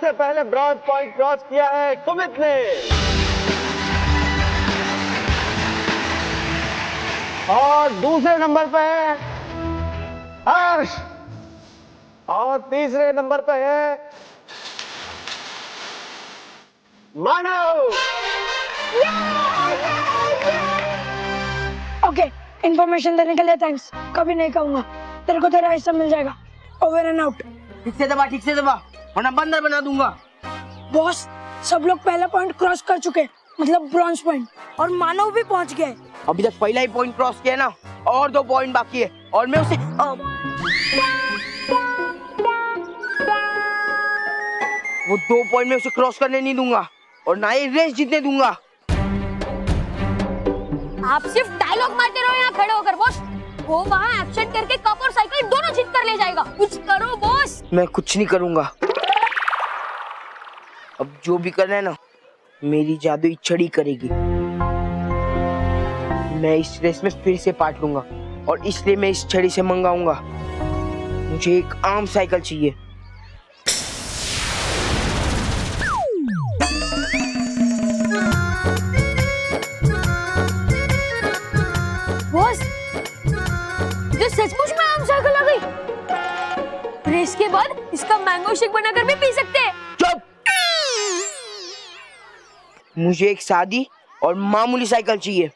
सबसे पहले bronze point cross किया है सुमित ने, और दूसरे नंबर पे है हर्ष, और तीसरे नंबर पे है मानव। ओके, इन्फॉर्मेशन देने के लिए थैंक्स। कभी नहीं कहूंगा। तेरे को तेरा हिस्सा मिल जाएगा। Over and out. ठीक से दबा वरना बंदर बना दूंगा। बॉस, सब लोग पहला पॉइंट क्रॉस कर चुके, मतलब ब्रॉन्ज पॉइंट, और मानव भी पहुंच गए। अभी तक पहला ही पॉइंट क्रॉस किया ना, और 2 पॉइंट बाकी है, और मैं उसे वो 2 पॉइंट में उसे क्रॉस करने नहीं दूंगा, और ना ही रेस जीतने दूंगा। आप सिर्फ डायलॉग मारते रहो यहाँ खड़े होकर बॉस। वो वहाँ एब्सेंट करके कप और साइकिल दोनों जीत कर ले जाएगा। कुछ करो बॉस। मैं कुछ नहीं करूंगा। अब जो भी करना है ना, मेरी जादुई छड़ी करेगी। मैं इस रेस में फिर से पार्ट लूंगा, और इसलिए मैं इस छड़ी से मंगाऊंगा। मुझे एक आम साइकिल चाहिए। बॉस, जो सचमुच में आम साइकिल आ गई। रेस के बाद इसका मैंगो शेक बनाकर भी पी सकते हैं। चुप! मुझे एक सादी और मामूली साइकिल चाहिए।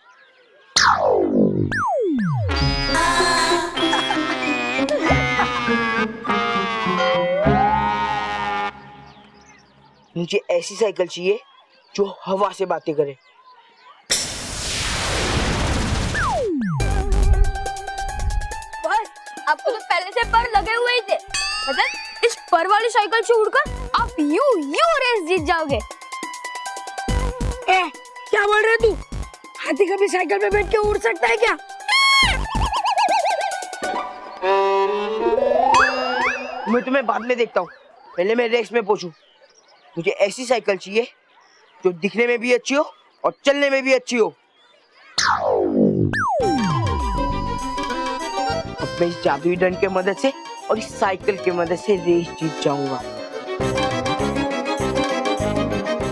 मुझे ऐसी साइकिल चाहिए जो हवा से बातें करे। आपको तो पहले से पर लगे हुए ही थे। मतलब इस पर वाली साइकिल से उड़कर आप यूं रेस जीत जाओगे। ए, क्या बोल रहे तू? हाथी कभी साइकिल पे बैठ के उड़ सकता है क्या? मैं तुम्हें बाद में देखता हूँ, पहले मैं रेस में पहुंचूं। मुझे ऐसी साइकिल चाहिए जो दिखने में भी अच्छी हो और चलने में भी अच्छी हो। अब मैं इस जादुई डंड के मदद से और इस साइकिल की मदद से रेस जीत जाऊंगा।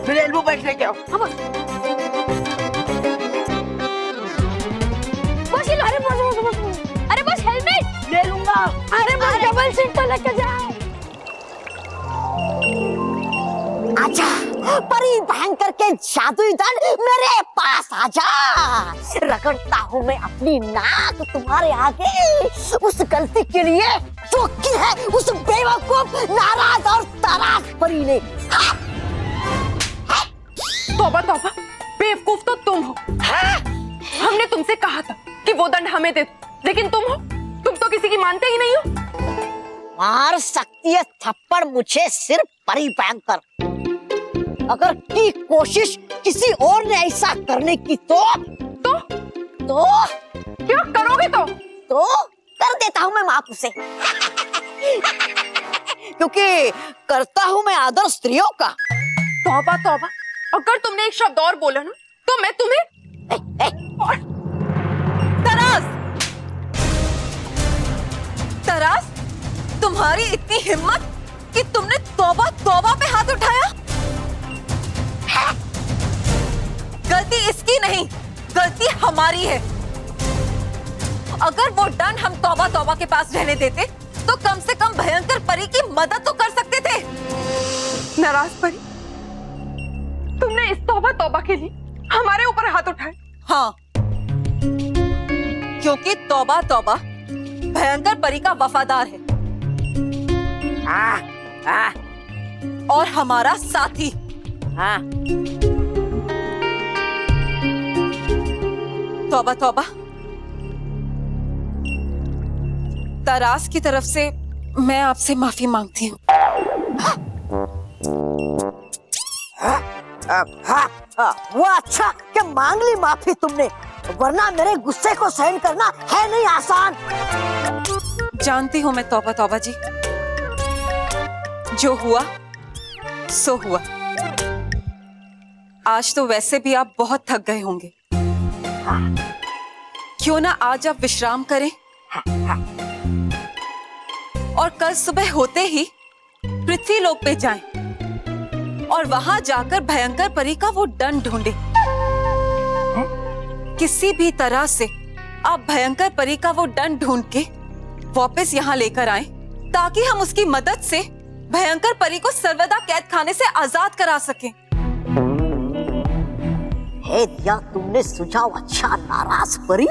फिर एल्बो बैठ लेके आओ। अरे बस हेलमेट ले लूंगा। अरे बस डबल सीट तो लेके जाओ। आजा, परी भयंकर के जादुई दंड मेरे पास आजा। रगड़ता हूँ मैं अपनी नाक तुम्हारे आगे, उस गलती के लिए जो की है उस बेवकूफ नाराज और ताराज परी ने। तौबा तौबा, बेवकूफ तो तुम हो। हमने तुमसे कहा था कि वो दंड हमें दे दो, लेकिन तुम तो किसी की मानते ही नहीं हो। मार सकती है थप्पड़ मुझे सिर्फ परी भयंकर। अगर की कोशिश किसी और ने ऐसा करने की तो क्या करोगे? तो कर देता हूँ मैं माफ उसे। क्योंकि करता हूँ मैं आदर स्त्रियों का। तौबा तौबा, अगर तुमने एक शब्द और बोला ना तो मैं तुम्हें तरास, तुम्हारी इतनी हिम्मत कि तुमने तौबा तौबा पे हाथ उठाया। गलती इसकी नहीं, गलती हमारी है। अगर वो डंड हम तौबा तौबा के पास रहने देते तो कम से कम भयंकर परी की मदद तो कर सकते थे। नाराज परी, तुमने इस तौबा तौबा के लिए हमारे ऊपर हाथ उठाए। हाँ, क्योंकि तौबा तौबा भयंकर परी का वफादार है और हमारा साथी। तौबा तौबा, तरास की तरफ से मैं आपसे माफी मांगती हूँ। वो अच्छा कि मांग ली माफी तुमने, वरना मेरे गुस्से को सहन करना है नहीं आसान। जानती हूँ मैं तौबा तौबा जी, जो हुआ सो हुआ। आज तो वैसे भी आप बहुत थक गए होंगे, क्यों ना आज आप विश्राम करें और कल सुबह होते ही पृथ्वी लोक पे जाएं। और वहां जाकर भयंकर परी का वो दंड ढूंढे। किसी भी तरह से आप भयंकर परी का वो दंड ढूंढ के वापस यहाँ लेकर आए, ताकि हम उसकी मदद से भयंकर परी को सर्वदा कैद खाने से आजाद करा सकें। हे दिया तुमने सुझाव अच्छा नाराज परी।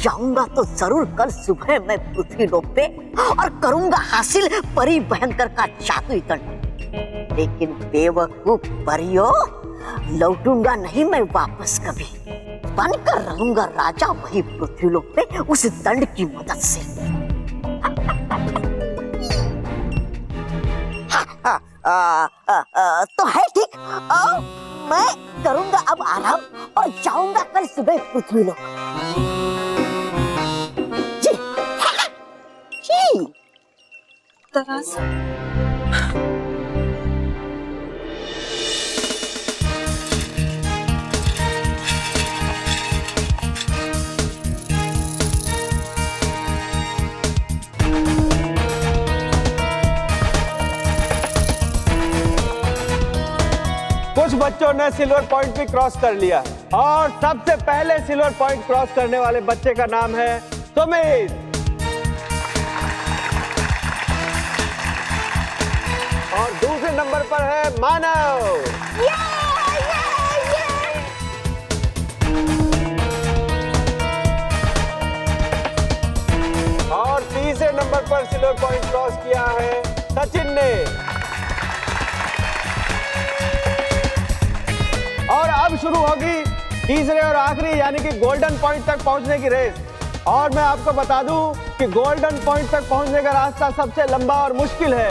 जाऊंगा तो जरूर कल सुबह मैं पृथ्वी लोक पे और करूंगा हासिल परी भयंकर का जादुई दंड। लेकिन बेवकूफ परियो, लौटूंगा नहीं मैं वापस कभी। बनकर रहूंगा राजा वही पृथ्वी लोक पे उस दंड की मदद से। तो है ठीक। मैं करूंगा अब आराम और जाऊंगा कल सुबह पृथ्वी लोक। जी जी तरास कुछ बच्चों ने सिल्वर पॉइंट भी क्रॉस कर लिया और सबसे पहले सिल्वर पॉइंट क्रॉस करने वाले बच्चे का नाम है सुमित। और दूसरे नंबर पर है मानव। और तीसरे नंबर पर सिल्वर पॉइंट क्रॉस किया है सचिन ने। और अब शुरू होगी तीसरे और आखिरी यानी कि गोल्डन पॉइंट तक पहुंचने की रेस। और मैं आपको बता दूं कि गोल्डन पॉइंट तक पहुंचने का रास्ता सबसे लंबा और मुश्किल है।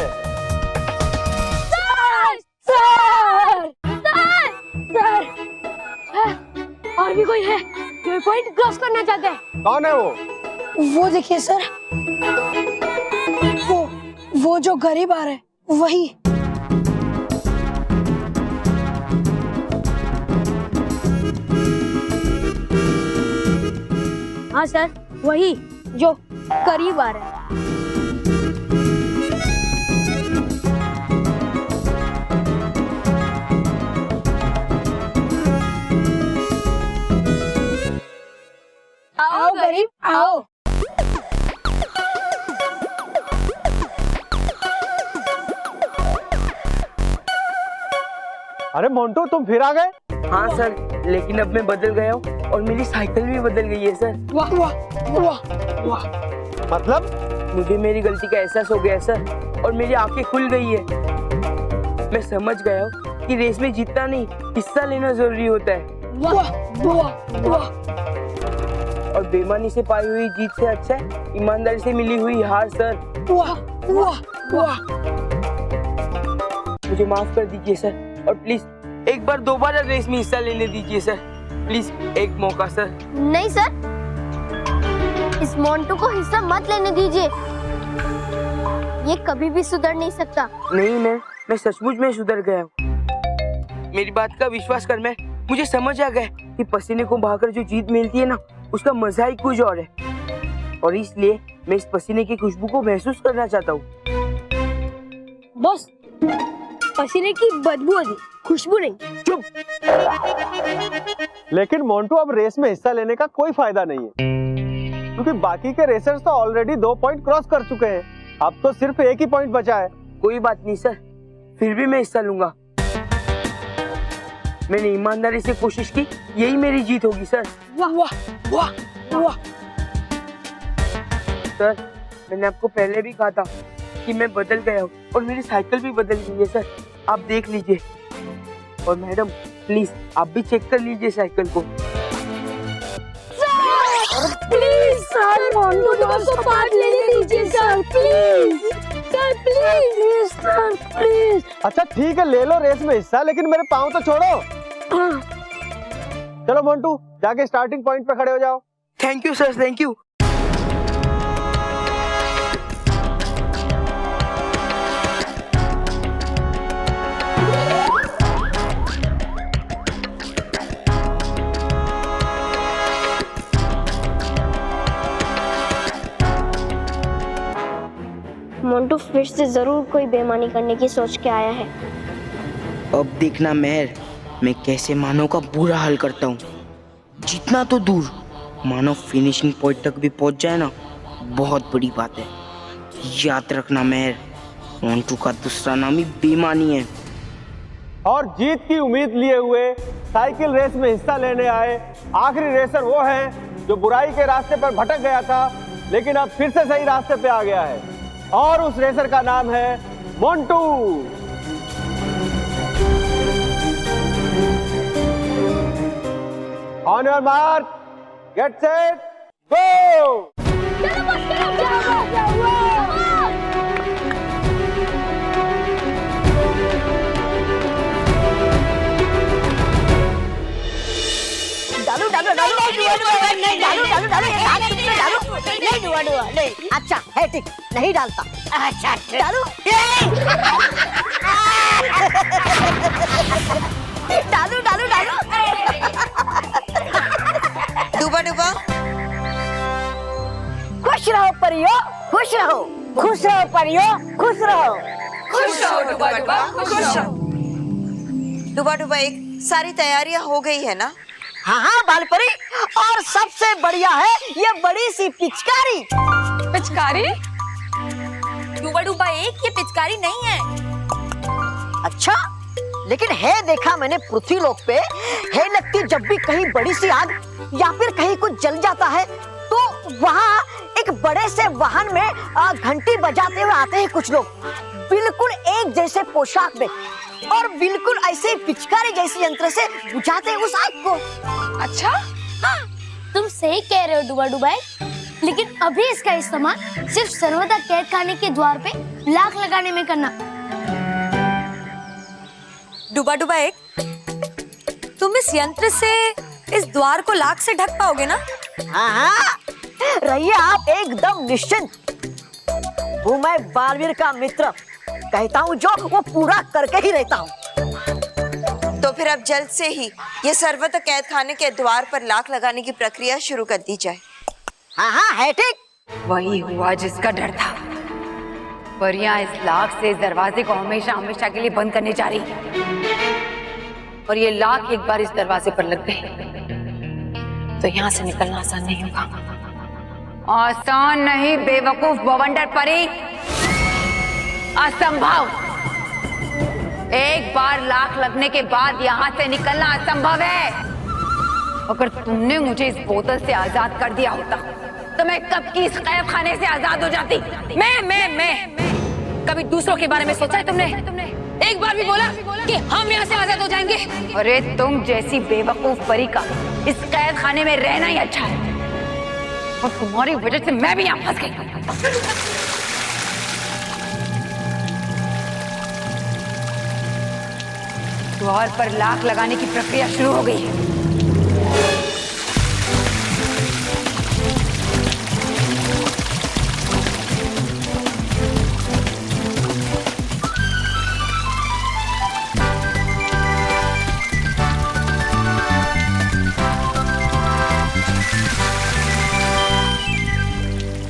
और भी कोई है जो पॉइंट क्रॉस करना चाहता है? कौन है वो देखिए सर, वो जो गरीब आ रहा है वही। हाँ सर, वही जो करीब आ रहा है। आओ गरीब आओ। अरे मोंटू तुम फिर आ गए? हाँ सर, लेकिन अब मैं बदल गया हूँ और मेरी साइकिल भी बदल गई है सर। वाह वाह वाह वाह। मतलब? मुझे मेरी गलती का एहसास हो गया सर और मेरी आंखें खुल गई है। मैं समझ गया हूँ कि रेस में जीतना नहीं, हिस्सा लेना जरूरी होता है। वाह वाह वाह। और बेईमानी से पाई हुई जीत से अच्छा है ईमानदारी से मिली हुई हार सर। वाह वाह वाह। मुझे माफ कर दीजिए सर और प्लीज एक बार दोबारा रेस में हिस्सा लेने दीजिए सर। प्लीज एक मौका सर। नहीं सर, इस मोंटू को हिस्सा मत लेने दीजिए। ये कभी भी सुधर नहीं सकता। नहीं, मैं सचमुच में सुधर गया हूँ। मेरी बात का विश्वास कर। मुझे समझ आ गया कि पसीने को बहाकर जो जीत मिलती है ना, उसका मजा ही कुछ और है। और इसलिए मैं इस पसीने की खुशबू को महसूस करना चाहता हूँ। बॉस, पसीने की बदबू होगी, खुशबू नहीं। चुप। लेकिन मोंटू अब रेस में हिस्सा लेने का कोई फायदा नहीं है, क्योंकि बाकी के रेसर्स तो ऑलरेडी 2 पॉइंट क्रॉस कर चुके हैं। अब तो सिर्फ एक ही पॉइंट बचा है। कोई बात नहीं सर, फिर भी मैं हिस्सा लूंगा। मैंने ईमानदारी से कोशिश की, यही मेरी जीत होगी सर। वाह वाह वाह वाह। सर, मैंने आपको पहले भी कहा था कि मैं बदल गया हूँ और मेरी साइकिल भी बदल गई है सर। आप देख लीजिए। और मैडम प्लीज आप भी चेक कर लीजिए साइकिल को। प्लीज सर, मोंटू को पार्ट लेने दीजिए sir, please sir, please sir, please. अच्छा ठीक है, ले लो रेस में हिस्सा, लेकिन मेरे पाँव तो छोड़ो। हाँ। चलो मोंटू, जाके स्टार्टिंग पॉइंट पे खड़े हो जाओ। Thank you sir, thank you. Montu फिर से जरूर कोई बेईमानी करने की सोच के आया है। अब देखना मेहर, मैं कैसे मानव का बुरा हाल करता हूँ। जितना तो दूर मानव फिनिशिंग पॉइंट तक भी पहुंच जाए ना, बहुत बड़ी बात है। याद रखना मेहर, मोंटू का दूसरा नाम ही बेईमानी है। और जीत की उम्मीद लिए हुए साइकिल रेस में हिस्सा लेने आए आखिरी रेसर वो है जो बुराई के रास्ते पर भटक गया था, लेकिन अब फिर से सही रास्ते पे आ गया है। और उस रेसर का नाम है Montu. On your mark, get set, go. चलो बस चलो जाओ। डालू डालू डालू नहीं डालू डालू डालू ये हाथ तुमसे डालू नहीं डुआ डुआ नहीं। अच्छा है ठीक, नहीं डालता। अच्छा डालू डालू डालू डालू डूबा डूबा। खुश रहो परियो, खुश रहो, खुश रहो परियो, खुश रहो। खुश रहो डूबा डूबा, खुश रहो। डूबा डूबा एक सारी तैयारियां हो गई है ना? हाँ हाँ बालपरी, और सबसे बढ़िया है ये बड़ी सी पिचकारी। पिचकारी? डूबा डूबा एक, ये पिचकारी नहीं है। अच्छा, लेकिन है देखा मैंने पृथ्वीलोक पे है लगती जब भी कहीं बड़ी सी आग या फिर कहीं कुछ जल जाता है तो वहाँ एक बड़े से वाहन में घंटी बजाते हुए आते हैं कुछ लोग, बिल्कुल एक जैसे पोशाक में, और बिल्कुल ऐसे पिचकारी जैसे यंत्र से बुझाते हैं उस आग को। अच्छा हाँ, तुम सही कह रहे हो डुबा डुबाई, लेकिन अभी इसका इस्तेमाल सिर्फ सर्वदा कैद खाने के द्वार पे लाख लगाने में करना। डूबा डूबा एक, तुम इस यंत्र से इस द्वार को लाख से ढक पाओगे ना? हाँ हाँ, रहिए आप एकदम निश्चिंत। वो मैं बालवीर का मित्र कहता हूँ जो वो पूरा करके ही रहता हूँ। तो फिर अब जल्द से ही ये सर्वत्र कैद खाने के द्वार पर लाख लगाने की प्रक्रिया शुरू कर दी जाए। हाँ हाँ है ठीक। वही हुआ जिसका डर था। परियां इस लाख से इस दरवाजे को हमेशा हमेशा के लिए बंद करने जा रही है। और ये लाख एक बार इस दरवाजे पर लग गए तो यहाँ से निकलना आसान नहीं होगा। आसान नहीं बेवकूफ बवंडर परी, असंभव। एक बार लाख लगने के बाद यहाँ से निकलना असंभव है। अगर तुमने मुझे इस बोतल से आजाद कर दिया होता तो मैं कब की इस कैद खाने से आजाद हो जाती। मैं कभी दूसरों के बारे में सोचा है तुमने? एक बार भी बोला कि हम यहाँ से आजाद हो जाएंगे? अरे तुम जैसी बेवकूफ परी का इस कैद खाने में रहना ही अच्छा है, और तुम्हारी वजह से मैं भी यहाँ फंस गई। द्वार पर लाख लगाने की प्रक्रिया शुरू हो गई है।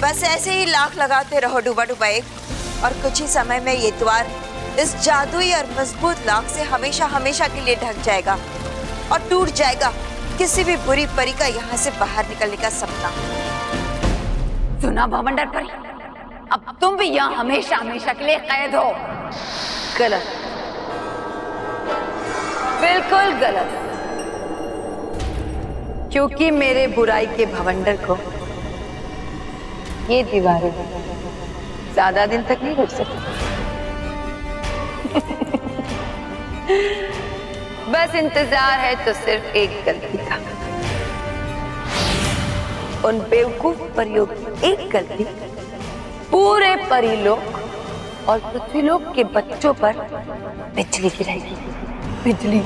बस ऐसे ही लाख लगाते रहो डूबा डूबा एक, और कुछ ही समय में ये द्वार इस जादुई और मजबूत लाख से हमेशा हमेशा के लिए ढक जाएगा और टूट जाएगा किसी भी बुरी परी का यहाँ से बाहर निकलने का सपना। सुना भवंडर परी, अब तुम भी यहाँ हमेशा हमेशा के लिए कैद हो। गलत, बिल्कुल गलत, क्योंकि मेरे बुराई के भवंडर को ये दीवारें ज्यादा दिन तक नहीं रुक सकती। बस इंतजार है तो सिर्फ एक गलती का। उन बेवकूफ परियों की एक गलती पूरे परीलोक और पृथ्वीलोक के बच्चों पर बिजली गिराएगी। बिजली।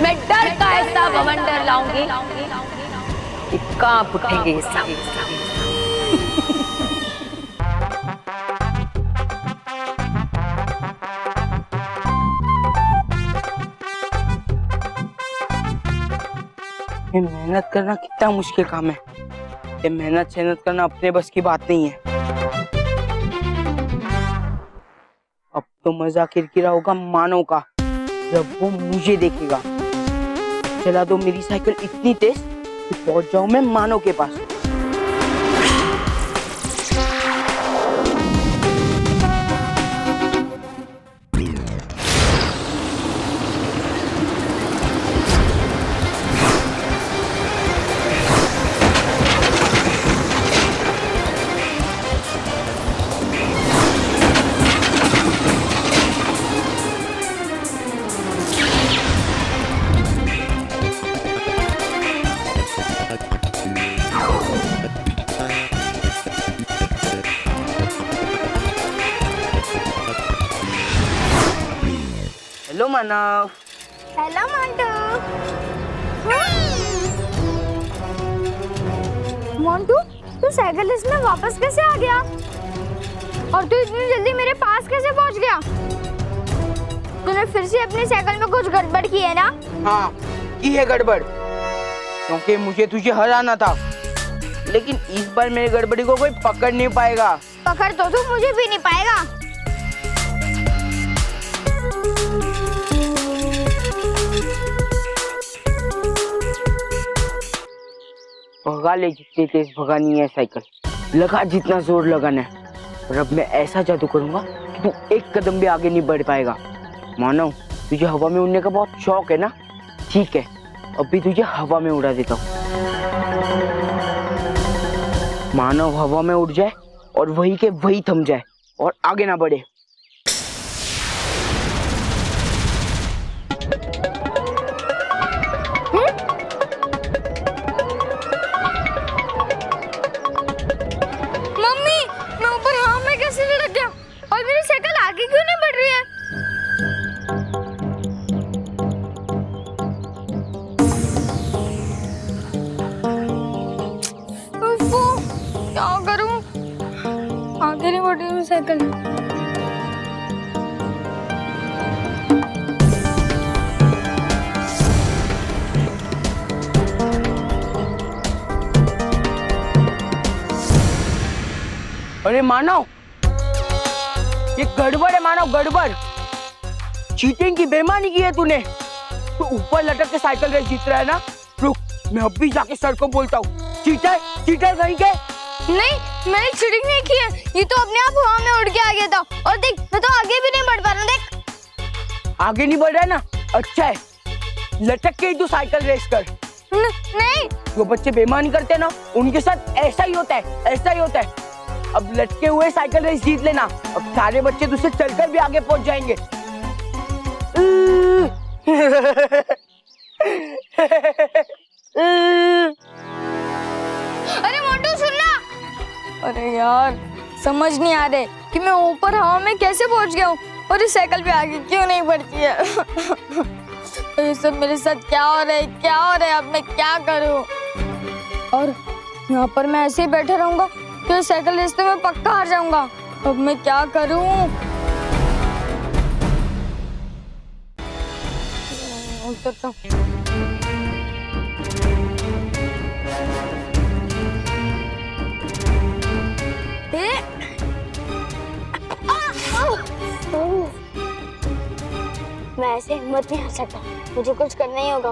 मैं डर का ऐसा भवंडर लाऊंगी कि कांप उठेंगे ये सब। ये मेहनत करना कितना मुश्किल काम है। ये मेहनत करना अपने बस की बात नहीं है। तो मजा किरकिरा होगा मानव का जब वो मुझे देखेगा। चला दो मेरी साइकिल इतनी तेज कि पहुंच जाऊं मैं मानव के पास। हेलो मानव। हेलो मोंटू। मोंटू, तू साइकिल रेस में वापस कैसे आ गया? और तू इतनी जल्दी मेरे पास कैसे पहुंच गया? तूने फिर से अपनी साइकिल में कुछ गड़बड़ की है ना? हाँ, की है गड़बड़, क्योंकि मुझे तुझे हराना था। लेकिन इस बार मेरी गड़बड़ी को कोई पकड़ नहीं पाएगा। पकड़ तो तू मुझे भी नहीं पाएगा। भगा ले जितनी तेज भगानी है साइकिल, लगा जितना जोर लगाना है। और अब मैं ऐसा जादू करूंगा कि तू एक कदम भी आगे नहीं बढ़ पाएगा। मानव, तुझे हवा में उड़ने का बहुत शौक है ना? ठीक है, अभी तुझे हवा में उड़ा देता हूँ। मानव हवा में उड़ जाए और वही के वही थम जाए और आगे ना बढ़े। मम्मी, मैं ऊपर हवा में कैसे लटक गया? और मेरी साइकिल आगे क्यों नहीं बढ़ रही है? उफ़ो, क्या करूं? आगे नहीं बढ़ रही है साइकिल। अरे मानव, ये गड़बड़ है मानव, गड़बड़। चीटिंग की बेईमानी की है तूने। तू ऊपर लटक के साइकिल रेस जीत रहा है ना? रुक, मैं अभी जाके सर को बोलता हूँ। चीटर, चीटर कहीं के? नहीं, मैंने चीटिंग नहीं की है। ये तो अपने आप हवा में उड़ के आ गया था। और देख, मैं तो आगे भी नहीं बढ़ पा रहा हूँ। देख, आगे नहीं बढ़ रहा है ना? अच्छा है, लटक के ही तू साइकिल रेस कर। नहीं। जो बच्चे बेईमानी करते हैं ना, उनके साथ ऐसा ही होता है, ऐसा ही होता है। अब लटके हुए साइकिल रेस जीत लेना, अब सारे बच्चे तुझसे चलकर भी आगे पहुंच जाएंगे। अरे मोटू, सुनना। अरे यार, समझ नहीं आ रहे कि मैं ऊपर हवा में कैसे पहुंच गया हूँ और इस साइकिल पे आगे क्यों नहीं बढ़ती है। तो ये सब मेरे साथ क्या हो रहा है, क्या हो रहा है? अब मैं क्या करूँ? और यहाँ पर मैं ऐसे ही बैठा रहूंगा तो साइकिल रेस में मैं पक्का हार जाऊंगा। अब मैं क्या करूँ? मैं ऐसे हिम्मत नहीं हार सकता, मुझे कुछ करना ही होगा।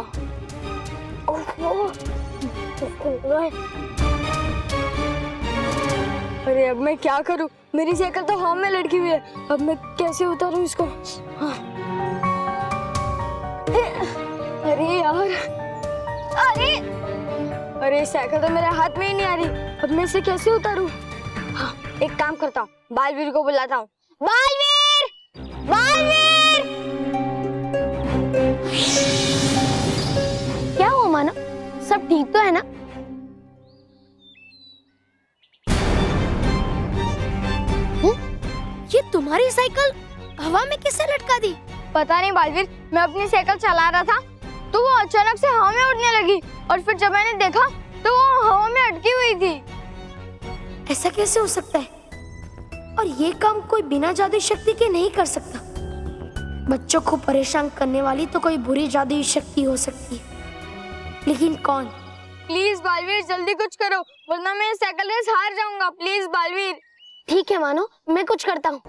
अरे अब मैं क्या करूं? मेरी साइकिल तो हवा में लटकी हुई है। अब मैं कैसे उतारूं इसको? हाँ। अरे यार, अरे साइकिल तो मेरे हाथ में ही नहीं आ रही। अब मैं इसे कैसे उतारूं? हाँ, एक काम करता हूँ, बालवीर को बुलाता हूँ। बालवीर, बालवीर! क्या हुआ मानो? सब ठीक तो है ना? ये तुम्हारी साइकिल हवा में किससे लटका दी? पता नहीं बालवीर, मैं अपनी साइकिल चला रहा था तो वो अचानक से हवा में उड़ने लगी और फिर जब मैंने देखा तो वो हवा में अटकी हुई थी। ऐसा कैसे हो सकता है? और ये काम कोई बिना जादुई शक्ति के नहीं कर सकता। बच्चों को परेशान करने वाली तो कोई बुरी जादुई शक्ति हो सकती है, लेकिन कौन? प्लीज बालवीर, जल्दी कुछ करो वरना मैं साइकिल रेस हार जाऊंगा। प्लीज बालवीर। ठीक है मानो, मैं कुछ करता हूँ।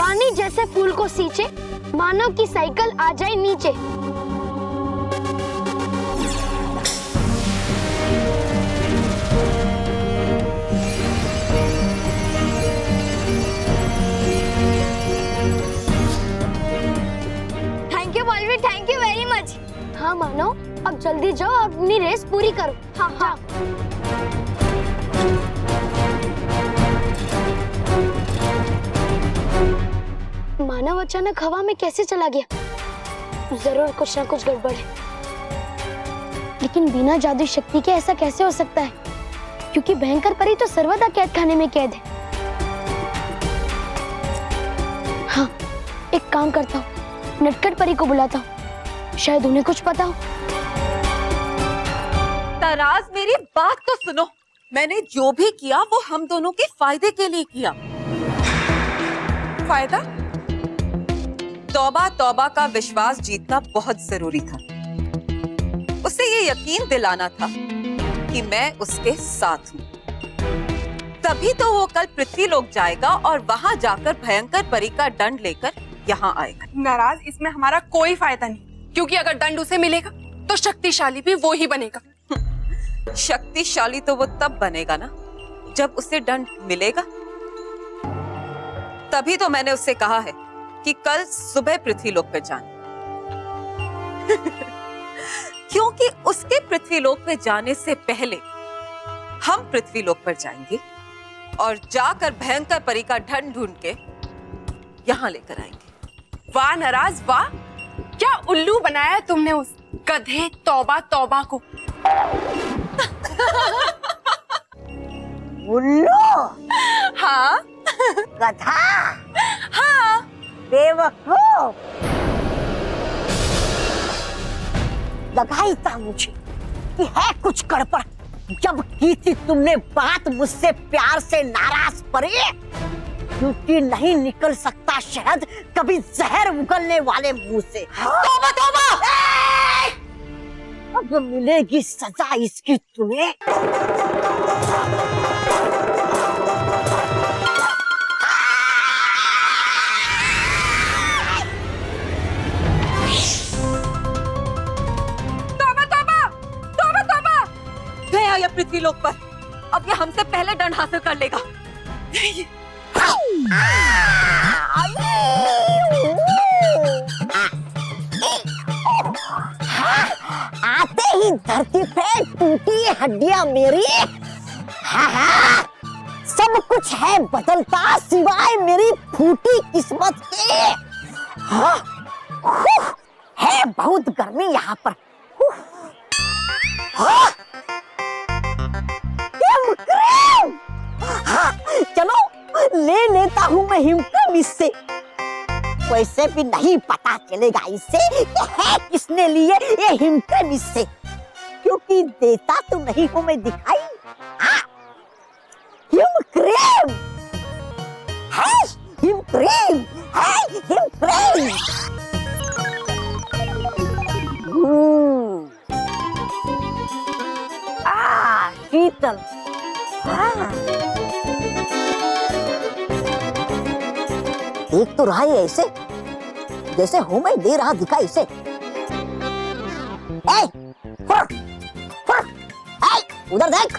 पानी जैसे फूल को सींचे, मानव की साइकिल आ जाए नीचे। Thank you Baalveer, thank you very much. हाँ मानव, अब जल्दी जाओ और अपनी रेस पूरी करो। हाँ हाँ। मानव अचानक हवा में कैसे चला गया? जरूर कुछ ना कुछ गड़बड़ है। लेकिन बिना जादू शक्ति के ऐसा कैसे हो सकता है? क्योंकि भयंकर परी तो सर्वदा कैद खाने में कैद है। हाँ, एक काम करता हूँ, नटखट परी को बुलाता हूँ, शायद उन्हें कुछ पता हो। तराज, मेरी बात तो सुनो। मैंने जो भी किया वो हम दोनों के फायदे के लिए किया। फायदा? तौबा तौबा का विश्वास जीतना बहुत जरूरी था। उसे ये यकीन दिलाना था कि मैं उसके साथ हूँ। तभी तो वो कल पृथ्वीलोक जाएगा और वहां जाकर भयंकर परी का दंड लेकर यहाँ आएगा। नाराज, इसमें हमारा कोई फायदा नहीं, क्योंकि अगर दंड उसे मिलेगा तो शक्तिशाली भी वो ही बनेगा। शक्तिशाली तो वो तब बनेगा ना जब उसे दंड मिलेगा। तभी तो मैंने उससे कहा है कि कल सुबह पृथ्वीलोक पर जाना। क्योंकि उसके पृथ्वीलोक पे जाने से पहले हम पृथ्वीलोक पर जाएंगे और जाकर भयंकर परी का दंड ढूंढ के यहाँ लेकर आएंगे। वाह नाराज वाह, क्या उल्लू बनाया है तुमने उस गधे तौबा तौबा को। उल्लू? हाँ गधा? हाँ। बेवकूफ! लगा ही था मुझे कि है कुछ गड़बड़ जब की थी तुमने बात मुझसे प्यार से नाराज परी, क्योंकि नहीं निकल सकता शहद कभी जहर उगलने वाले मुंह से। तौबा तौबा! अब मिलेगी सजा इसकी तुम्हें। या पृथ्वीलोक पर अब ये हमसे पहले दंड हासिल कर लेगा। आते ही धरती पे टूटी हड्डियां मेरी। सब कुछ है बदलता सिवाय मेरी फूटी किस्मत के। है बहुत गर्मी यहाँ पर। चलो ले लेता हूँ मैं हिमकम इससे। वैसे भी नहीं पता चलेगा इससे कि है किसने लिए ये हिमकम इससे, क्योंकि देता तो नहीं हूँ मैं दिखाई। हिमक्रीम है, हिमक्रीम है, हिमक्रीम। शीतल। देख तो रहा है ऐसे जैसे हूं मैं दे रहा दिखा इसे। उधर देख।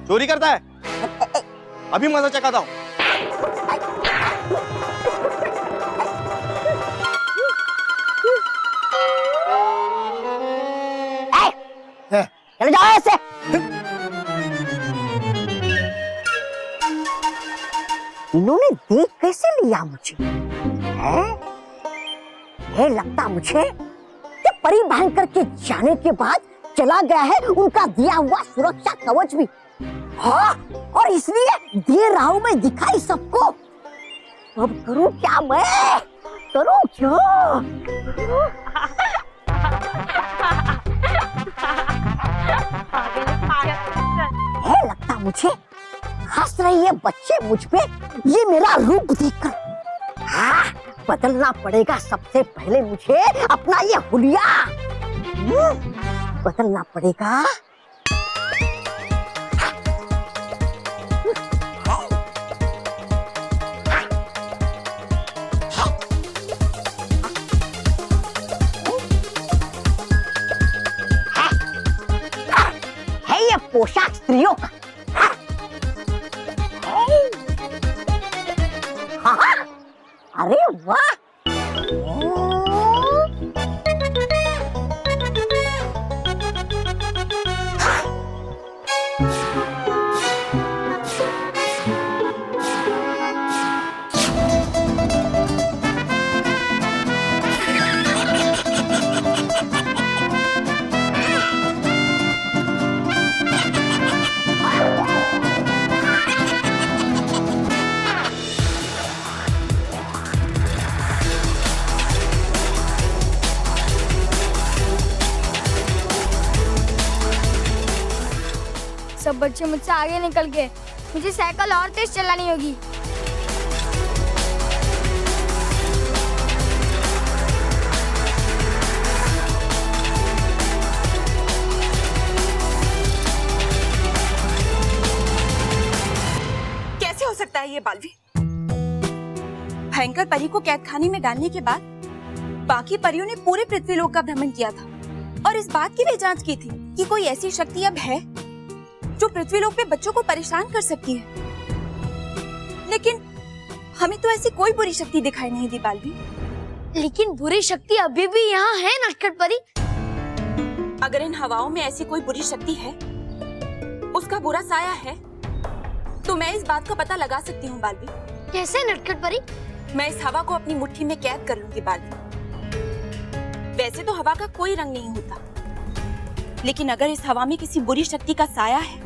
चोरी करता है? अभी मजा चखाता हूँ। चले जाओ ऐसे। इन्होंने देख कैसे लिया मुझे? है लगता मुझे कि परी भयंकर के जाने के बाद चला गया है उनका दिया हुआ सुरक्षा कवच भी। हाँ, और इसलिए दे रहा हूं मैं दिखाई सबको। अब करूं क्या मैं? करूं क्या? है लगता मुझे हंस रही है बच्चे मुझ पे ये मेरा रूप देखकर। हाँ, बदलना पड़ेगा सबसे पहले मुझे अपना ये हुलिया। बदलना पड़ेगा। पोशाक स्त्रियों का। हाँ, अरे वाह। सब बच्चे मुझसे आगे निकल गए, मुझे साइकिल और तेज चलानी होगी। कैसे हो सकता है ये बालवी? भयंकर परी को कैदखाने में डालने के बाद बाकी परियों ने पूरे पृथ्वीलोक का भ्रमण किया था और इस बात की भी जांच की थी कि कोई ऐसी शक्ति अब है जो पृथ्वीलोक पे बच्चों को परेशान कर सकती है। लेकिन हमें तो ऐसी कोई बुरी शक्ति दिखाई नहीं दी बालवी। लेकिन बुरी शक्ति अभी भी यहाँ है नटखट परी। अगर इन हवाओं में ऐसी कोई बुरी शक्ति है, उसका बुरा साया है, तो मैं इस बात का पता लगा सकती हूँ बालवी। कैसे नटखट परी? मैं इस हवा को अपनी मुट्ठी में कैद कर लूंगी बालवी। वैसे तो हवा का कोई रंग नहीं होता, लेकिन अगर इस हवा में किसी बुरी शक्ति का साया है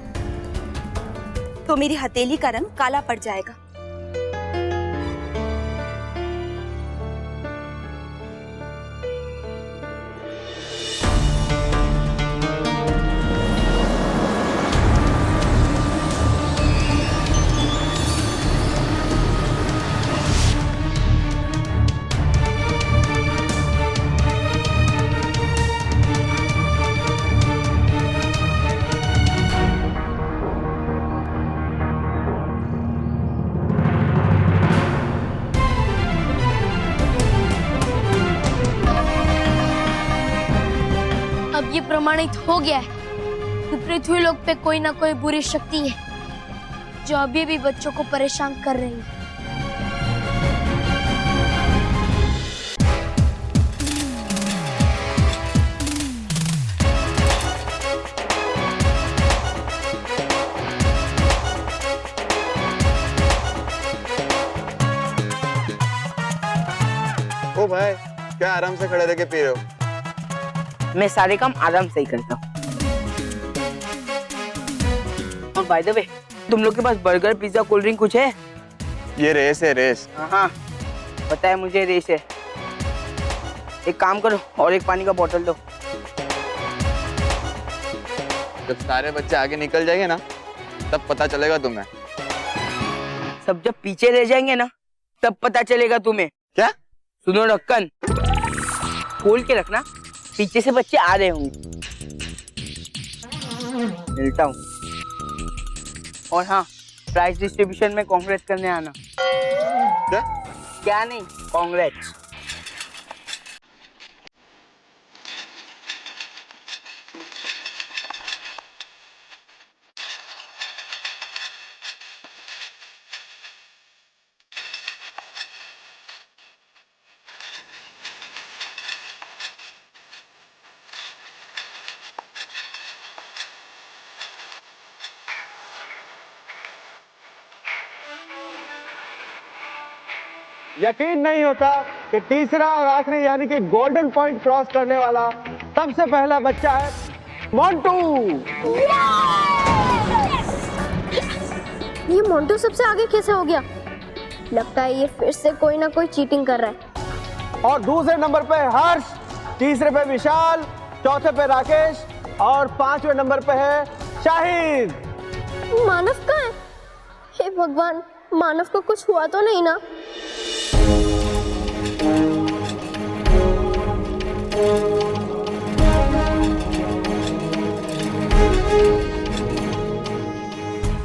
तो मेरी हथेली का रंग काला पड़ जाएगा। अब ये प्रमाणित हो गया है कि पृथ्वीलोक पे कोई ना कोई बुरी शक्ति है जो अभी भी बच्चों को परेशान कर रही है। ओ भाई, क्या आराम से खड़े रह के पी रहे हो? मैं सारे काम आराम से ही करता हूँ। और बाय द वे, तुम लोग के पास बर्गर, पिज्जा, कोल्ड ड्रिंक कुछ है? ये रेस है, रेस। हाँ, पता है मुझे रेस है। एक काम करो और एक पानी का बोतल दो। जब सारे बच्चे आगे निकल जाएंगे ना, तब पता चलेगा तुम्हें। सब जब पीछे रह जाएंगे ना, तब पता चलेगा तुम्हें। क्या? सुनो ढक्कन खोल के रखना, पीछे से बच्चे आ रहे होंगे। मिलता हूँ। और हाँ, प्राइज डिस्ट्रीब्यूशन में कांग्रेस करने आना। क्या? क्या नहीं, कांग्रेस। यकीन नहीं होता कि तीसरा और आखिरी यानी कि गोल्डन पॉइंट क्रॉस करने वाला सबसे पहला बच्चा है मोंटू। ये मोंटू सबसे आगे कैसे हो गया? लगता है ये फिर से कोई ना कोई चीटिंग कर रहा है। और दूसरे नंबर पे हर्ष, तीसरे पे विशाल, चौथे पे राकेश और पांचवें नंबर पे है शाहिद। मानव कहाँ है? हे भगवान, मानव को कुछ हुआ तो नहीं ना?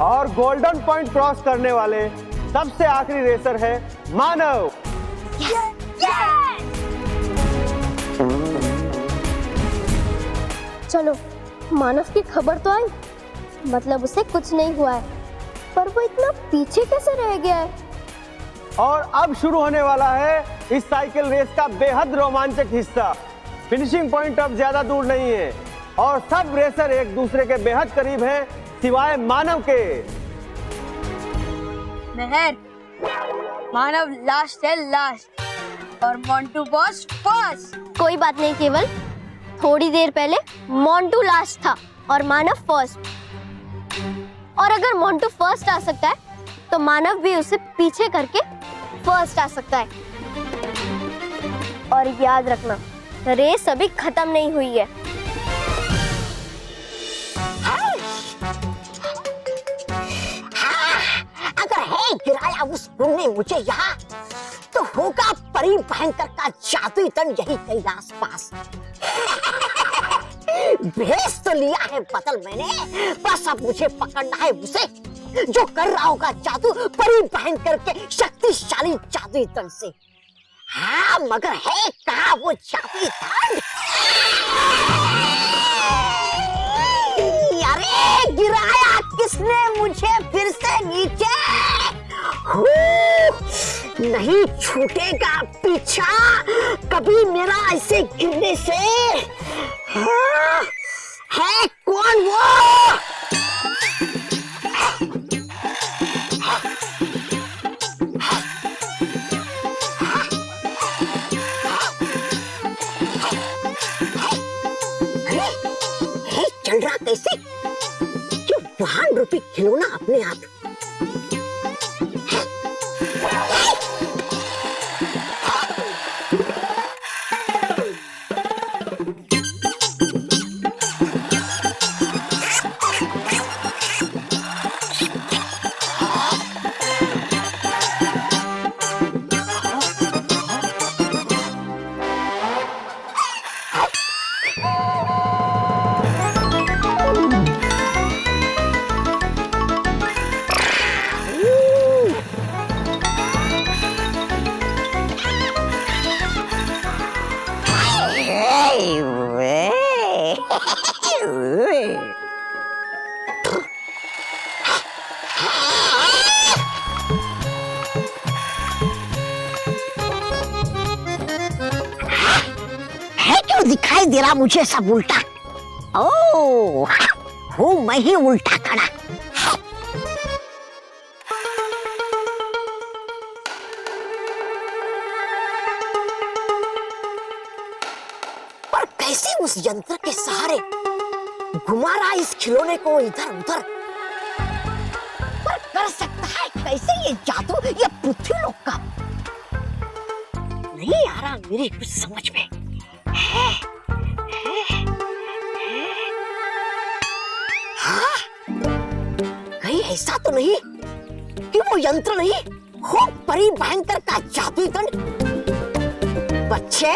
और गोल्डन पॉइंट क्रॉस करने वाले सबसे आखिरी रेसर है मानव। चलो, मानव की खबर तो आई, मतलब उसे कुछ नहीं हुआ है, पर वो इतना पीछे कैसे रह गया है? और अब शुरू होने वाला है इस साइकिल रेस का बेहद रोमांचक हिस्सा। फिनिशिंग पॉइंट अब ज्यादा दूर नहीं है और सब रेसर एक दूसरे के बेहद करीब हैं, सिवाय मानव के। मेहर, मानव लास्ट है, लास्ट, और मोंटू बॉस फर्स्ट। कोई बात नहीं केवल, थोड़ी देर पहले मोंटू लास्ट था और मानव फर्स्ट। और अगर मोंटू फर्स्ट आ सकता है तो मानव भी उसे पीछे करके फर्स्ट आ सकता है। और याद रखना, रेस अभी खत्म नहीं हुई है। अगर है गिराया उस गुण ने मुझे यहाँ, तो होगा परी भयंकर का जादुई दंड यही कैलाश पास। भेस तो लिया है बदल मैंने, बस अब मुझे पकड़ना है उसे जो कर रहा होगा जादू परी भयंकर के शक्तिशाली जादुई दंड से। हाँ, मगर है कहाँ वो जादुई दंड? अरे गिराया किसने मुझे फिर से नीचे? नहीं छूटेगा पीछा कभी मेरा ऐसे गिरने से। हाँ, है कौन वो? अरे चल रहा कैसे? क्यों वाहन रूपी खिलौना अपने आप? दिखाई दे रहा मुझे सब उल्टा। ओह, हूँ मैं ही उल्टा खड़ा। पर कैसे उस यंत्र के सहारे घुमा रहा इस खिलौने को इधर उधर? पर कर सकता है कैसे ये जादू ये पृथ्वी लोक का? नहीं आ रहा मेरी कुछ समझ में। हाँ? कहीं ऐसा तो नहीं कि वो यंत्र नहीं हो परी भयंकर का जादुई दंड? बच्चे,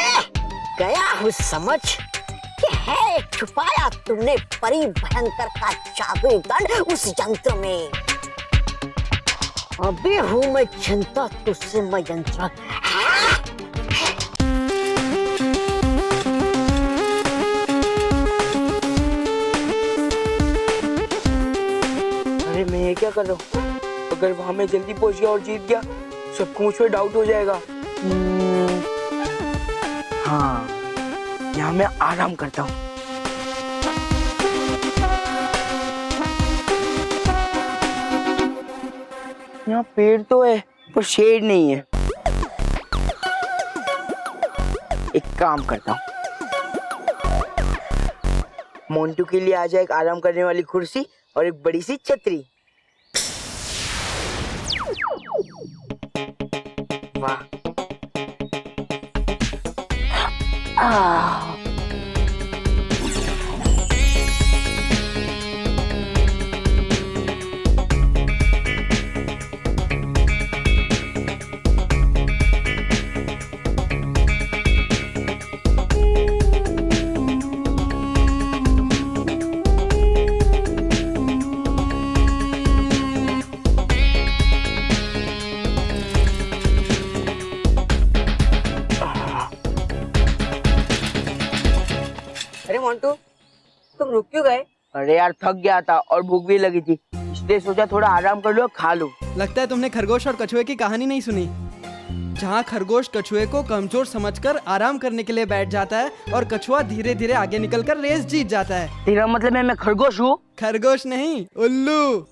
गया हूँ समझ कि है छुपाया तुमने परी भयंकर का जादुई दंड उस यंत्र में। अभी हूँ मैं चिंता तुझसे मैं यंत्र। मैं ये क्या कर रहा हूँ? अगर वहां मैं जल्दी पहुंच गया और जीत गया, सबको मुझ पर डाउट हो जाएगा। हाँ, यहाँ मैं आराम करता हूँ। यहाँ पेड़ तो है पर शेड नहीं है। एक काम करता हूँ, मोंटू के लिए आ जाए एक आराम करने वाली कुर्सी और एक बड़ी सी छतरी। वाह, अरे मोंटू, तुम रुक क्यों गए? अरे यार थक गया था और भूख भी लगी थी, इसलिए सोचा थोड़ा आराम कर लो, खा लो। लगता है तुमने खरगोश और कछुए की कहानी नहीं सुनी, जहाँ खरगोश कछुए को कमजोर समझकर आराम करने के लिए बैठ जाता है और कछुआ धीरे धीरे आगे निकलकर रेस जीत जाता है। तेरा मतलब है मैं खरगोश हूँ? खरगोश नहीं, उल्लू।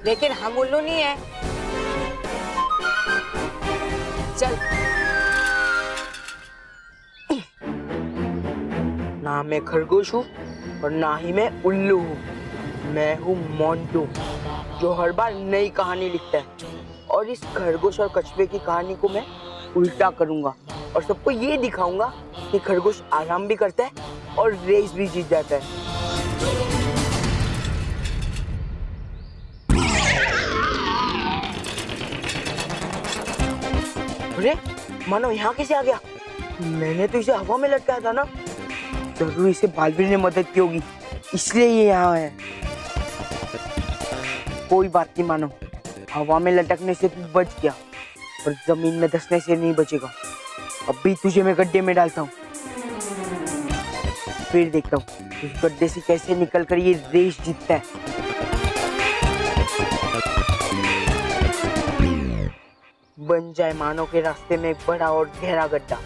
लेकिन हम उल्लू नहीं है। चल। ना मैं खरगोश हूँ और ना ही मैं उल्लू हूँ। मैं हूँ मोंटू, जो हर बार नई कहानी लिखता है, और इस खरगोश और कछुए की कहानी को मैं उल्टा करूंगा और सबको ये दिखाऊंगा कि खरगोश आराम भी करता है और रेस भी जीत जाता है। अरे मानो यहाँ कैसे आ गया? मैंने तो इसे हवा में लटकाया था ना। जरूर इसे बालवीर ने मदद की होगी, इसलिए ये यहाँ है। कोई बात नहीं मानो, हवा में लटकने से तू बच गया, पर जमीन में धंसने से नहीं बचेगा। अभी तुझे मैं गड्ढे में डालता हूँ, फिर देखता हूँ उस गड्ढे से कैसे निकलकर ये रेस जीतता है। बन जाए मानव के रास्ते में एक बड़ा और गहरा गड्ढा।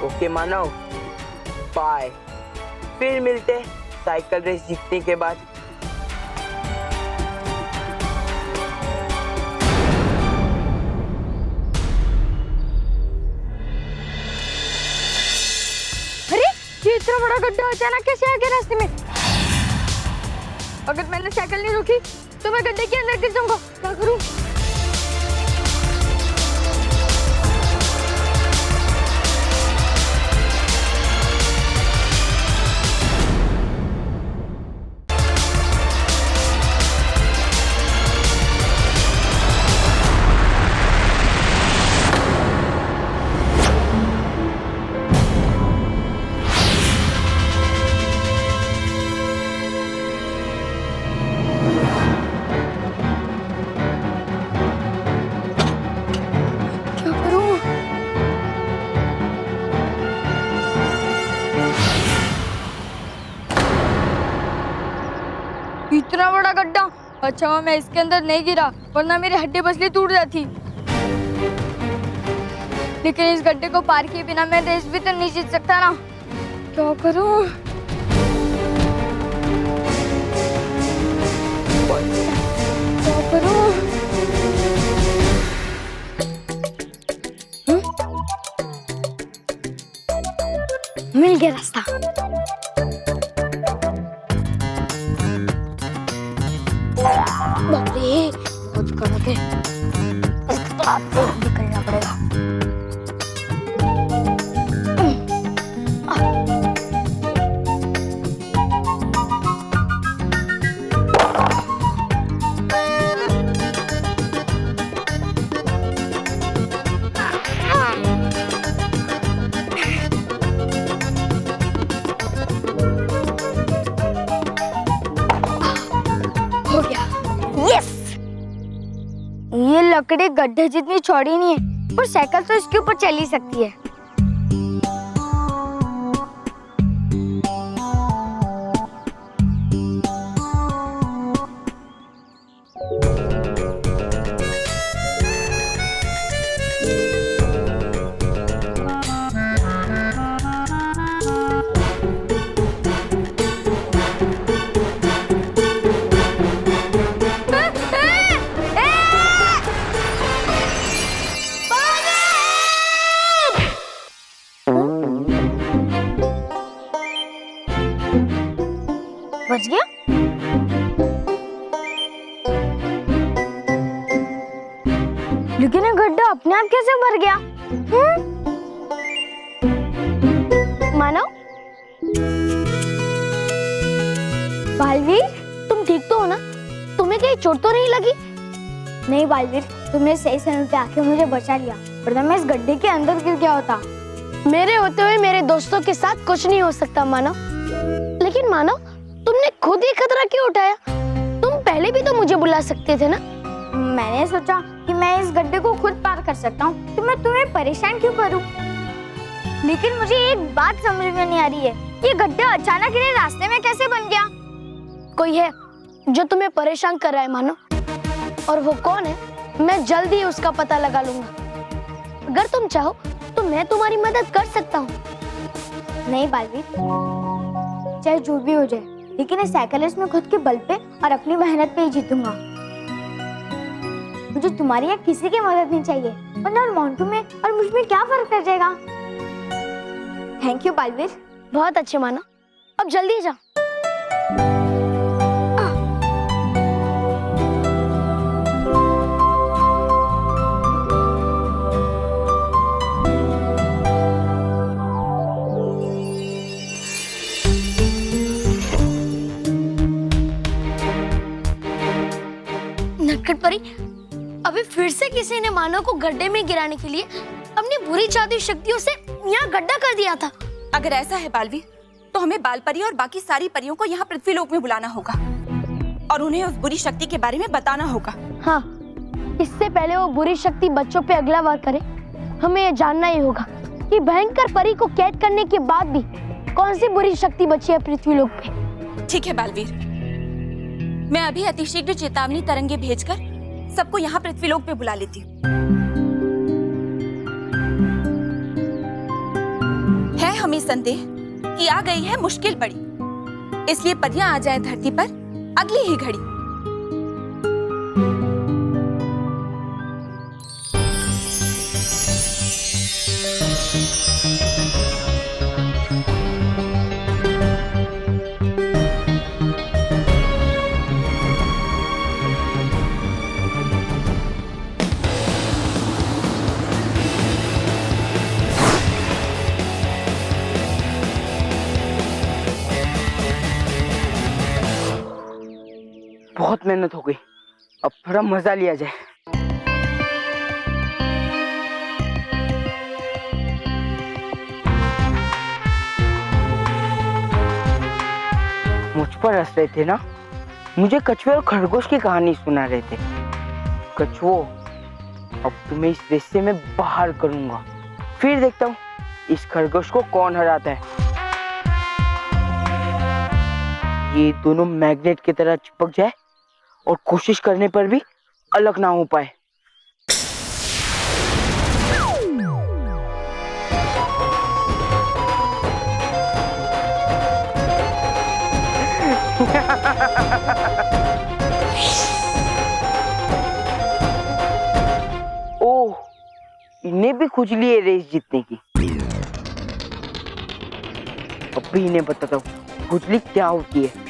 ओके मानव, बाय। फिर मिलते हैं साइकिल रेस जीतने के बाद। अरे ये इतना बड़ा गड्ढा अचानक कैसे आ गया रास्ते में? अगर मैंने साइकिल नहीं रोकी तो मैं गड्ढे के अंदर गिर जाऊंगा। क्या करूं? इतना बड़ा गड्ढा। अच्छा हुआ मैं इसके अंदर नहीं गिरा, वरना मेरी हड्डी पसली टूट जाती। लेकिन इस गड्ढे को पार किए बिना मैं रेस भी तो नहीं जीत सकता ना। क्या करूं? क्या करूं? मिल गया रास्ता। बाप रे, बहुत कड़क है। इसको तो आपको निकलना पड़ेगा। हो गया। यस! ये लकड़ी गड्ढे जितनी चौड़ी नहीं है, पर साइकिल तो इसके ऊपर चल ही सकती है। बच गया? लेकिन ये गड्ढा अपने आप कैसे भर गया? मानो बालवीर, तुम ठीक तो हो ना? तुम्हें कहीं चोट तो नहीं लगी? नहीं बालवीर, तुमने सही समय पे आके मुझे बचा लिया, वरना मैं इस गड्ढे के अंदर गिर गया होता। मेरे होते हुए मेरे दोस्तों के साथ कुछ नहीं हो सकता मानो। लेकिन मानो, तुमने खुद ही खतरा क्यों उठाया? तुम पहले भी तो मुझे बुला सकते थे ना। मैंने सोचा कि मैं इस गड्ढे को खुद पार कर सकता हूँ, तो मैं तुम्हें परेशान क्यों करूँ? लेकिन मुझे एक बात समझ में नहीं आ रही है, ये गड्ढा अचानक मेरे रास्ते में कैसे बन गया? कोई है जो तुम्हें परेशान कर रहा है मानो, और वो कौन है मैं जल्दी उसका पता लगा लूंगा। अगर तुम चाहो तो मैं तुम्हारी मदद कर सकता हूँ। नहीं बालवीर, चाहे जो भी हो जाए, लेकिन इस साइकिल रेस में खुद के बल पे और अपनी मेहनत पे ही जीतूंगा। मुझे तुम्हारी या किसी की मदद नहीं चाहिए, वरना मोंटू में और मुझ में क्या फर्क पड़ जाएगा। Thank you Baalveer. बहुत अच्छे मानो, अब जल्दी जाओ। नटखट परी, अभी फिर से किसी ने मानव को गड्ढे में गिराने के लिए अपनी बुरी जादुई शक्तियों से यहाँ गड्ढा कर दिया था। अगर ऐसा है बालवीर, तो हमें बाल परी और बाकी सारी परियों को यहाँ पृथ्वीलोक में बुलाना होगा और उन्हें उस बुरी शक्ति के बारे में बताना होगा। हाँ, इससे पहले वो बुरी शक्ति बच्चों पे अगला वार करे, हमें ये जानना ही होगा कि भयंकर परी को कैद करने के बाद भी कौन सी बुरी शक्ति बची है पृथ्वीलोक पे। ठीक है बालवीर, मैं अभी अतिशीघ्र चेतावनी तरंगे भेजकर सबको यहाँ पृथ्वीलोक पे बुला लेती हूँ। है हमें संदेह कि आ गई है मुश्किल बड़ी, इसलिए परियां आ जाए धरती पर अगली ही घड़ी। बहुत मेहनत हो गई, अब थोड़ा मजा लिया जाए। मुझ पर हंस रहे थे ना, मुझे कछुए और खरगोश की कहानी सुना रहे थे। कछुओ, अब तुम्हें इस रिश्ते में बाहर करूंगा, फिर देखता हूँ इस खरगोश को कौन हराता है। ये दोनों मैग्नेट की तरह चिपक जाए और कोशिश करने पर भी अलग ना हो पाए। ओह, इन्हें भी खुजली है रेस जीतने की। अब भी इन्हें बताता हूँ खुजली क्या होती है।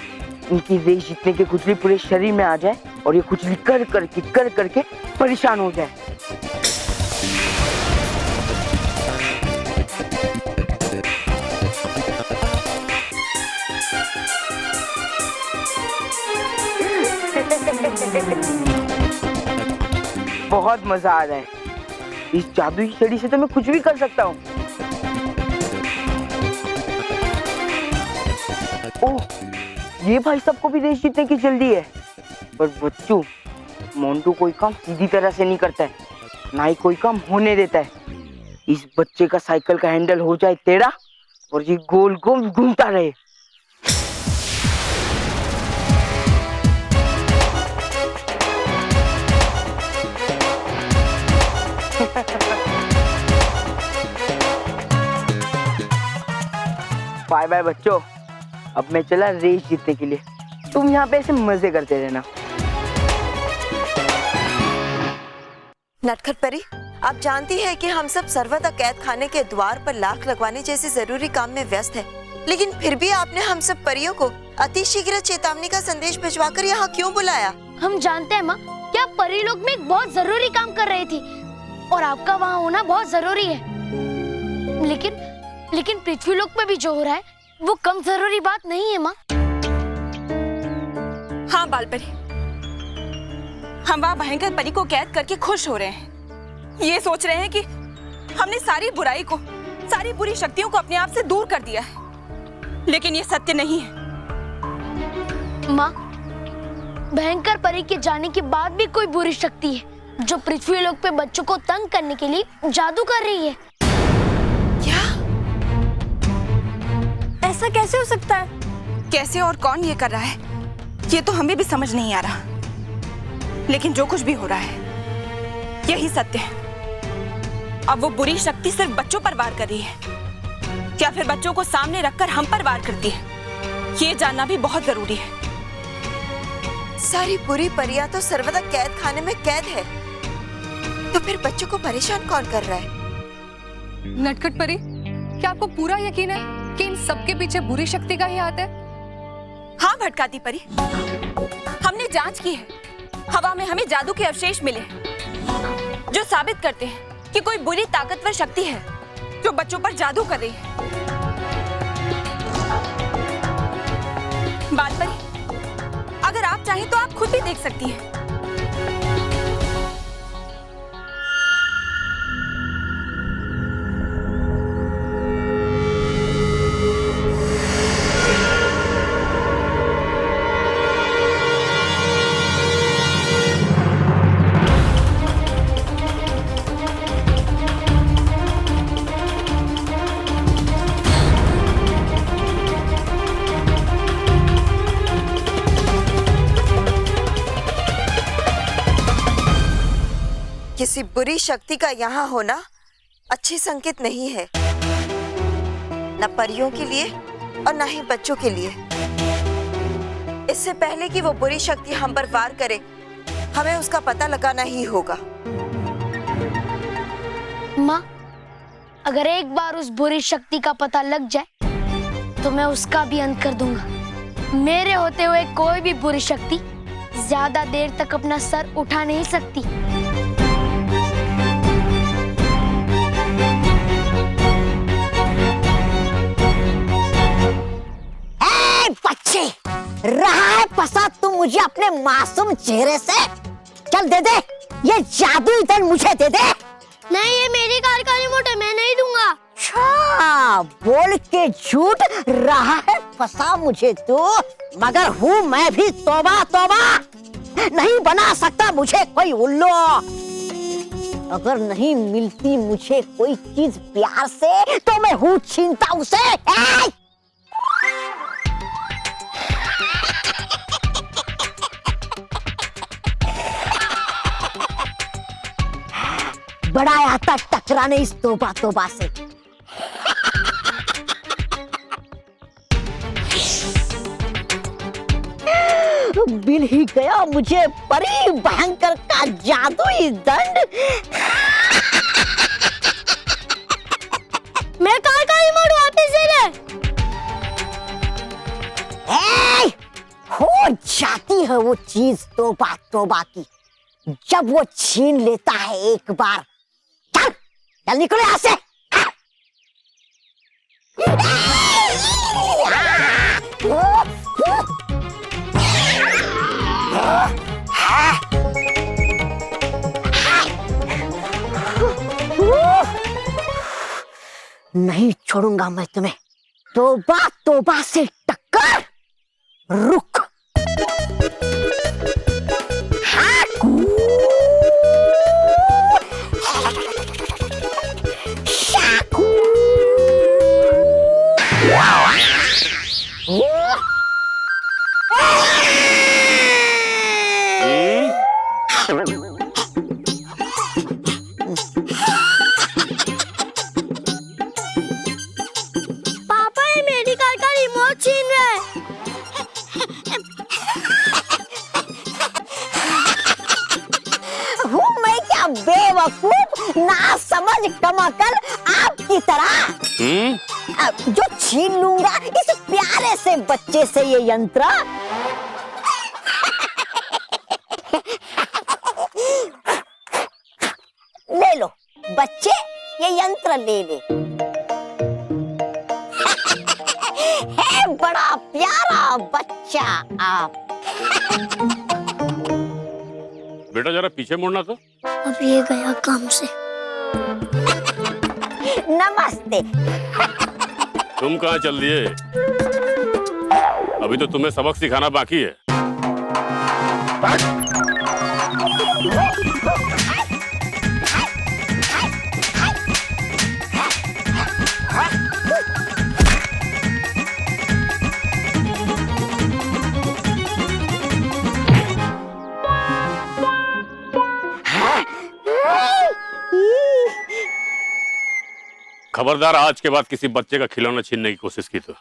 इनकी रेस जीतने की खुजली पूरे शरीर में आ जाए और ये खुजली कर करके परेशान हो जाए। बहुत मजा आ रहा है। इस जादुई छड़ी से तो मैं कुछ भी कर सकता हूँ। ओह, ये भाई सबको भी रेस जीतने की जल्दी है, पर बच्चों, मोंटू कोई काम सीधी तरह से नहीं करता है, ना ही कोई काम होने देता है। इस बच्चे का साइकिल का हैंडल हो जाए टेढ़ा और ये गोल गोल घूमता रहे। बाय बाय बच्चों, अब मैं चला रेस जीतने के लिए। तुम यहाँ पे ऐसे मजे करते रहना। नटखट परी, आप जानती है कि हम सब सर्वदा कैद खाने के द्वार पर लाख लगवाने जैसे जरूरी काम में व्यस्त हैं। लेकिन फिर भी आपने हम सब परियों को अतिशीघ्र चेतावनी का संदेश भिजवाकर यहाँ क्यों बुलाया? हम जानते हैं माँ कि आप परीलोक में एक बहुत जरूरी काम कर रही थी और आपका वहाँ होना बहुत जरूरी है। लेकिन पृथ्वीलोक में भी जो हो रहा है वो कम जरूरी बात नहीं है माँ। हाँ बालपरी, हम वहाँ भयंकर परी को कैद करके खुश हो रहे हैं। ये सोच रहे हैं कि हमने सारी बुराई को, सारी बुरी शक्तियों को अपने आप से दूर कर दिया है, लेकिन ये सत्य नहीं है। माँ, भयंकर परी के जाने के बाद भी कोई बुरी शक्ति है जो पृथ्वी लोक पे बच्चों को तंग करने के लिए जादू कर रही है। क्या? ऐसा कैसे हो सकता है? कैसे और कौन ये कर रहा है, ये तो हमें भी समझ नहीं आ रहा। लेकिन जो कुछ भी हो रहा है यही सत्य है। अब वो बुरी शक्ति सिर्फ बच्चों पर वार कर रही है या फिर बच्चों को सामने रखकर हम पर वार करती है, ये जानना भी बहुत जरूरी है। सारी बुरी परियां तो सर्वदा कैद खाने में कैद है, तो फिर बच्चों को परेशान कौन कर रहा है? नटखट परी, क्या आपको पूरा यकीन है कि इन सबके पीछे बुरी शक्ति का ही हाथ है? हाँ भटकाती परी, हमने जांच की है। हवा में हमें जादू के अवशेष मिले हैं जो साबित करते हैं कि कोई बुरी ताकतवर शक्ति है जो बच्चों पर जादू कर रही है। बात परी, अगर आप चाहें तो आप खुद भी देख सकती हैं। किसी बुरी शक्ति का यहाँ होना अच्छे संकेत नहीं है, न परियों के लिए और न ही बच्चों के लिए। इससे पहले कि वो बुरी शक्ति हम पर वार करे, हमें उसका पता लगाना ही होगा। माँ, अगर एक बार उस बुरी शक्ति का पता लग जाए तो मैं उसका भी अंत कर दूंगा। मेरे होते हुए कोई भी बुरी शक्ति ज्यादा देर तक अपना सर उठा नहीं सकती। बच्चे, रहा है फंसा तू मुझे अपने मासूम चेहरे से। चल दे दे, ये जादुई दंड मुझे दे दे। नहीं, ये मेरी कार का रिमोट है, मैं नहीं दूंगा। अच्छा, बोल के झूठ रहा है फंसा मुझे तू, मगर हूँ मैं भी तौबा तौबा, नहीं बना सकता मुझे कोई उल्लू। अगर नहीं मिलती मुझे कोई चीज प्यार से तो मैं हूँ छीनता उसे। बड़ा आता टकराने इस तोबा तोबा से। मिल ही गया मुझे परी भयंकर का जादुई दंड। मैं कार का रिमोट वापस दे दे। हो जाती है वो चीज तोबा तोबा की, जब वो छीन लेता है एक बार। चल चल निकलो यहाँ से। नहीं छोड़ूंगा मैं तुम्हें। तोबा तोबा से टक्कर, रुक। पापा, ये मेरी कार का रिमोट छीन रहा है। हूँ मैं क्या बेवकूफ ना समझ कमाकर आपकी तरह जो छीन लूंगा इस प्यारे से बच्चे से ये यंत्र। ले लो बच्चे, ये यंत्र ले ले। है बड़ा प्यारा बच्चा आप। बेटा जरा पीछे मुड़ना तो। अब ये गया काम से। नमस्ते। तुम कहाँ चल दिए? अभी तो तुम्हें सबक सिखाना बाकी है। खबरदार, आज के बाद किसी बच्चे का खिलौना छीनने की कोशिश की तो।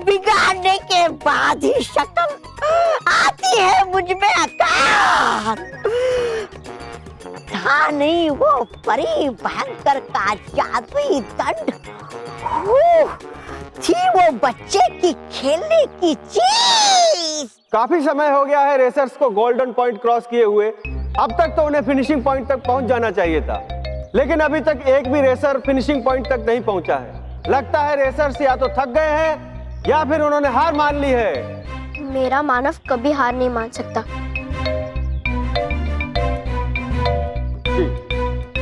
बिगाड़ने के बाद ही शक्ल आती है मुझ में अकाल। था नहीं वो परी भयंकर का जादुई दंड, थी वो बच्चे की खेलने की चीज। काफी समय हो गया है रेसर्स को गोल्डन पॉइंट क्रॉस किए हुए। अब तक तो उन्हें फिनिशिंग पॉइंट तक पहुंच जाना चाहिए था, लेकिन अभी तक एक भी रेसर फिनिशिंग पॉइंट तक नहीं पहुंचा है। लगता है रेसर्स या तो थक गए हैं या फिर उन्होंने हार मान ली है। मेरा मानव कभी हार नहीं मान सकता।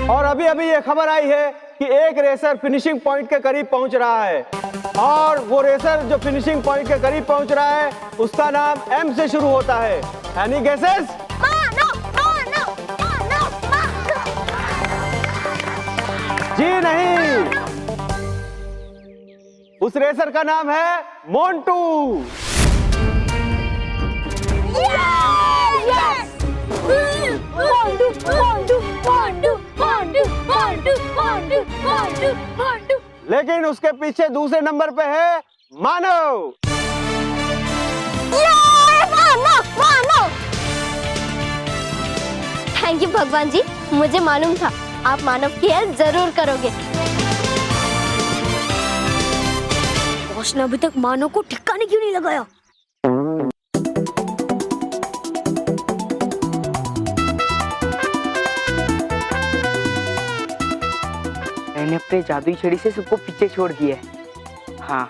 और अभी अभी ये खबर आई है कि एक रेसर फिनिशिंग पॉइंट के करीब पहुंच रहा है, और वो रेसर जो फिनिशिंग पॉइंट के करीब पहुंच रहा है उसका नाम एम से शुरू होता है। Any guesses? जी नहीं, उस रेसर का नाम है मोंटू। लेकिन उसके पीछे दूसरे नंबर पे है मानव। थैंक यू भगवान जी, मुझे मालूम था आप मानव की हेल्प जरूर करोगे। बॉस ने अभी तक मानव को ठिकाने क्यों नहीं लगाया? मैंने अपने जादुई छड़ी से सबको पीछे छोड़ दिया है। हाँ,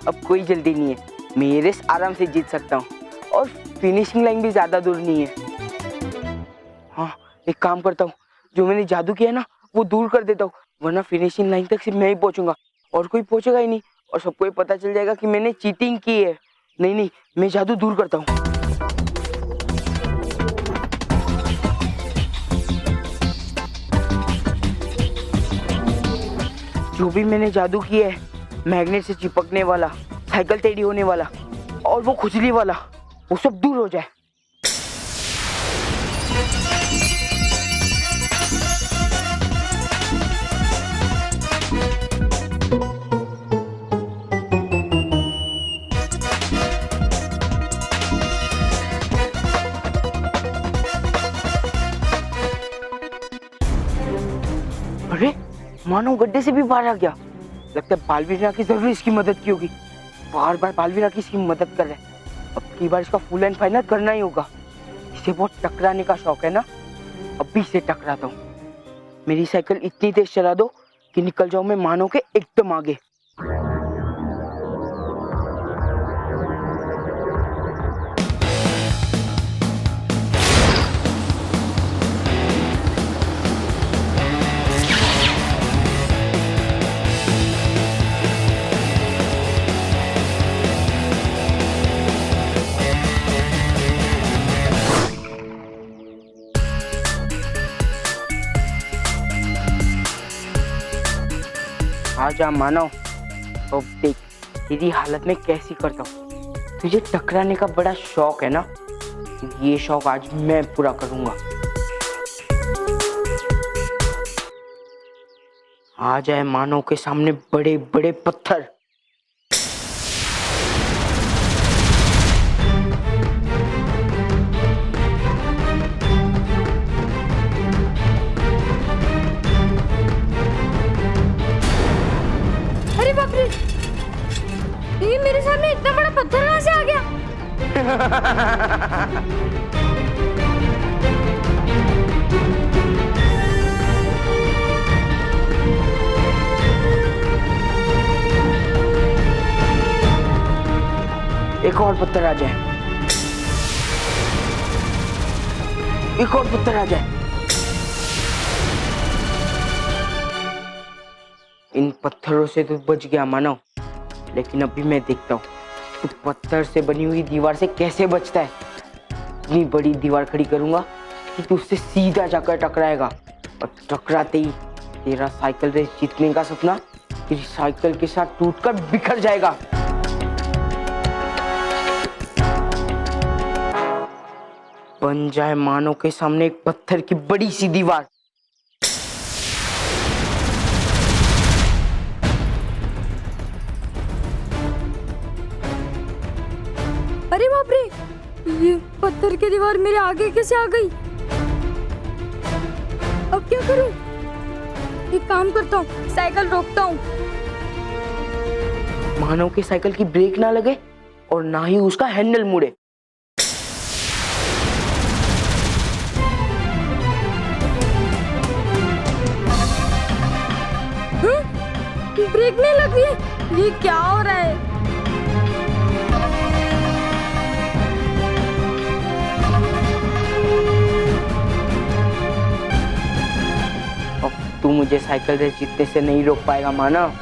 अब कोई जल्दी नहीं है, मैं ये रेस आराम से जीत सकता हूँ, और फिनिशिंग लाइन भी ज्यादा दूर नहीं है। हाँ, एक काम करता हूँ, जो मैंने जादू किया ना वो दूर कर देता हूँ, वरना फिनिशिंग लाइन तक सिर्फ मैं ही पहुंचूंगा और कोई पहुंचेगा ही नहीं, और सबको ये पता चल जाएगा कि मैंने चीटिंग की है। नहीं, मैं जादू दूर करता हूँ। जो भी मैंने जादू किया है, मैग्नेट से चिपकने वाला, साइकिल टेढ़ी होने वाला और वो खुजली वाला, वो सब दूर हो जाए। अरे मानो गड्ढे से भी बाहर आ गया। लगता है बालवीरा की जरूर इसकी मदद की होगी। बार बार बालवीरा की इसकी मदद कर रहे हैं। अब की बार इसका फुल एंड फाइनल करना ही होगा। इसे बहुत टकराने का शौक है ना, अब भी इसे टकराता हूँ। मेरी साइकिल इतनी तेज चला दो कि निकल जाऊं मैं मानो के एकदम आगे। आजा मानव, अब देख तेरी हालत में कैसी करता हूँ। तुझे टकराने का बड़ा शौक है ना, ये शौक आज मैं पूरा करूंगा। आ जाए मानव के सामने बड़े बड़े पत्थर। अरे बाप रे, ये मेरे सामने इतना बड़ा पत्थर कहाँ से आ गया? एक और पत्थर आ जाए, एक और पत्थर आ जाए, इन पत्थरों से तो बच गया मानव, लेकिन अभी मैं देखता हूँ तू पत्थर से बनी हुई दीवार से कैसे बचता है। इतनी बड़ी दीवार खड़ी करूंगा कि तू उससे सीधा जाकर टकराएगा, और टकराते ही तेरा साइकिल रेस जीतने का सपना तेरी साइकिल के साथ टूटकर बिखर जाएगा। बन जाए मानव के सामने एक पत्थर की बड़ी सी दीवार। अरे बाप रे, ये पत्थर की दीवार मेरे आगे कैसे आ गई? अब क्या करूं? एक काम करता हूँ, साइकिल रोकता हूँ। मानव के साइकिल की ब्रेक ना लगे और ना ही उसका हैंडल मुड़े। ब्रेक नहीं लग रही है, ये क्या हो रहा है? तू मुझे साइकिल रेस जीतने से नहीं रोक पाएगा मानव।